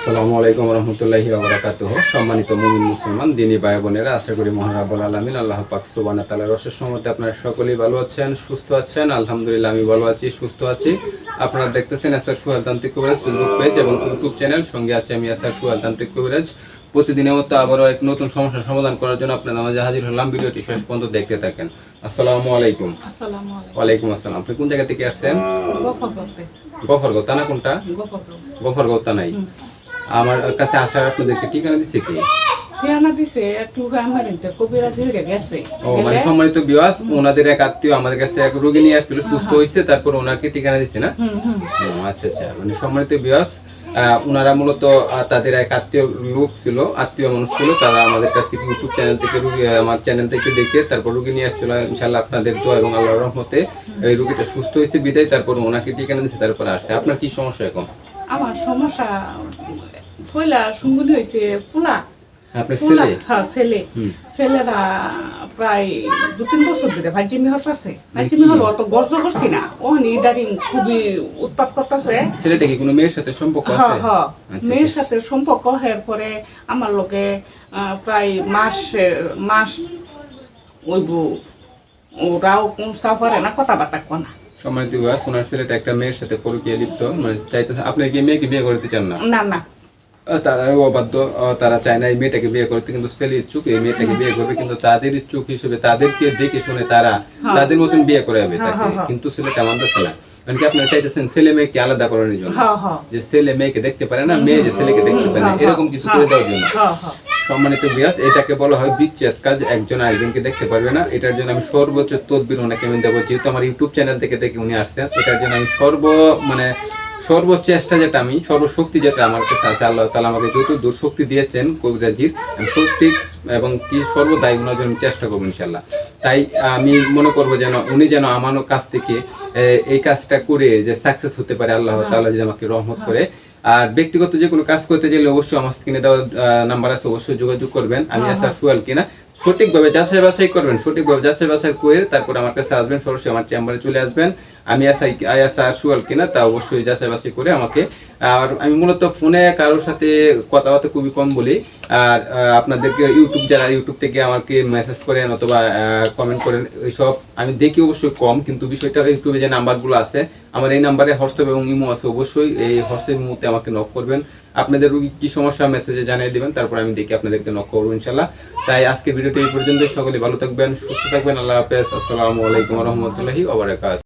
আসসালামু আলাইকুম রহমতুল্লাহি ওয়া বারাকাতুহু। সম্মানিত মুমিন মুসলমান দিনী ভাই বোনেরা, আশা করি মহান রাব্বুল আলামিন আল্লাহ পাক সুবহানাহু ওয়া তাআলার অশেষ রহমতে আপনারা সকলেই ভালো আছেন, সুস্থ আছেন। আলহামদুলিল্লাহ আমি ভালো আছি, সুস্থ আছি। আপনারা দেখতেছেন এসআর সোহেল তান্ত্রিক কবিরাজ ফেসবুক পেজ এবং ইউটিউব চ্যানেল। সঙ্গে আছে আমি এসআর সোহেল তান্ত্রিক কবিরাজ। প্রতিদিনের মতো আবারও এক নতুন সমস্যার সমাধান করার জন্য আপনাদের মাঝে হাজির হলাম। ভিডিওটি শেষ পর্যন্ত দেখতে থাকেন। আসসালামু আলাইকুম। আসসালামু আলাইকুম। ওয়ালাইকুম আসসালাম। আপনি কোন জায়গা থেকে আসছেন? গফরগাঁওতে। গফরগাঁও থানা কোনটা? গফরগাঁও। গফরগাঁও থানায়। আমার কাছে আসার আপনাদেরকে ঠিকানা দিচ্ছে কি? ঠিকানা দিছে একটু আমার কবিরাজ হয়ে গেছে। ও মানে সম্মানিত ভিউয়ার্স, ওনাদের এক আত্মীয় আমাদের কাছে এক রোগী নিয়ে আসছিল, সুস্থ হয়েছে, তারপর ওনাকে ঠিকানা দিচ্ছে না? আচ্ছা আচ্ছা। মানে সম্মানিত ভিউয়ার্স, ওনারা মূলত তাদের এক আত্মীয় লোক ছিল, আত্মীয় মানুষ ছিল, তারা আমাদের কাছ থেকে ইউটিউব চ্যানেল থেকে রোগী, আমার চ্যানেল থেকে দেখে তারপর রোগী নিয়ে আসছিল। ইনশাআল্লাহ আপনাদের দোয়া এবং আল্লাহর রহমতে এই রোগীটা সুস্থ হয়েছে বিদায় তারপর ওনাকে ঠিকানা দিচ্ছে, তারপর আসছে। আপনার কি সমস্যা এখন? আমার সমস্যা পয়লা সুঙ্গুনি হয়েছে পোলা। আপনার ছেলে? হ্যাঁ ছেলে। ছেলেরা প্রায় 2-3 বছর ধরে ভাইজিমি হতাছে। ভাইজিমি হলো অত গর্জ করছি না, ও ইদারিং খুবই উৎপাত করতেছে। ছেলেটা কি কোনো মেয়ের সাথে সম্পর্ক আছে? হ্যাঁ হ্যাঁ, মেয়ের সাথে সম্পর্ক হওয়ার পরে আমার লোকে প্রায় মাস ওইব, ওরাও সাফারে না, কথাবার্তা কোনা। সম্মানিত ভিউয়ার্স, ওনার ছেলেটা একটা মেয়ের সাথে পরকীয়া লিপ্ত, মানে চাইতেছে। আপনি কি মেয়েকে বিয়ে করতে চান না? না না, তারা অবাধ্য, তারা চায় না এই মেয়েটাকে বিয়ে করতে, কিন্তু ছেলে ইচ্ছুক এই মেয়েটাকে বিয়ে করবে, কিন্তু তাদের ইচ্ছুক হিসেবে তাদেরকে দেখে শুনে তারা তাদের মতন বিয়ে করে যাবে তাকে, কিন্তু ছেলেটা মানতেছে না। মানে কি আপনারা চাইতেছেন ছেলে মেয়েকে আলাদা করার জন্য, যে ছেলে মেয়েকে দেখতে পারে না, মেয়ে যে ছেলেকে দেখতে পারে না, এরকম কিছু করে দেওয়ার জন্য। সম্মানিত ভিউয়ার্স, এটাকে বলা হয় বিচ্ছেদ কাজ, একজন আরেকজনকে দেখতে পারবে না। এটার জন্য আমি সর্বোচ্চ তদবির ওনাকে আমি দেবো, যেহেতু আমার ইউটিউব চ্যানেল থেকে দেখে উনি আসছেন। এটার জন্য আমি সর্বচেষ্টা যেটা, আমি সর্বশক্তি যেটা আমার কাছে আছে, আল্লাহ তাআলা আমাকে যত দূর শক্তি দিয়েছেন কবিরাজির, আমি সত্যি এবং কি সর্বদাই ওনার জন্য চেষ্টা করবো ইনশাল্লাহ। তাই আমি মনে করবো যেন উনি যেন আমার কাছ থেকে এই কাজটা করে যে সাকসেস হতে পারে, আল্লাহ তাআলা যদি আমাকে রহমত করে। আর ব্যক্তিগত যে কোনো কাজ করতে চাইলে অবশ্যই আমার স্ক্রিনে দেওয়া নাম্বার আছে, অবশ্যই যোগাযোগ করবেন। আমি এসআর সোহেল কিনা সঠিকভাবে যাচাই বাছাই করবেন, সঠিকভাবে যাচাই বাছাই করে তারপর আমার কাছে আসবেন, সরাসরি আমার চেম্বারে চলে আসবেন। আমি এসআর সোহেল কিনা তা অবশ্যই যাচাই বাছাই করে আমাকে। আর আমি মূলত ফোনে কারোর সাথে কথাবার্তা খুবই কম বলি। আর আপনাদেরকে যারা ইউটিউব থেকে আমাকে মেসেজ করেন অথবা কমেন্ট করেন, এইসব আমি দেখি অবশ্যই কম, কিন্তু বিষয়টা ইউটিউবে যে নাম্বারগুলো আছে, আমার এই নাম্বারে হোয়াটসঅ্যাপ এবং ইমো আছে, অবশ্যই এই হোয়াটসঅ্যাপ ইমোতে আমাকে নক করবেন। আপনাদের রোগী কি সমস্যা মেসেজে জানিয়ে দিবেন, তারপর আমি দেখি আপনাদেরকে নক করবো ইনশাল্লাহ। তাই আজকে ভিডিওটি এই পর্যন্ত। সকলে ভালো থাকবেন, সুস্থ থাকবেন। আল্লাহ হাফেজ। আসসালামু আলাইকুম রহমতুল্লাহি ওয়া বারাকাতুহু।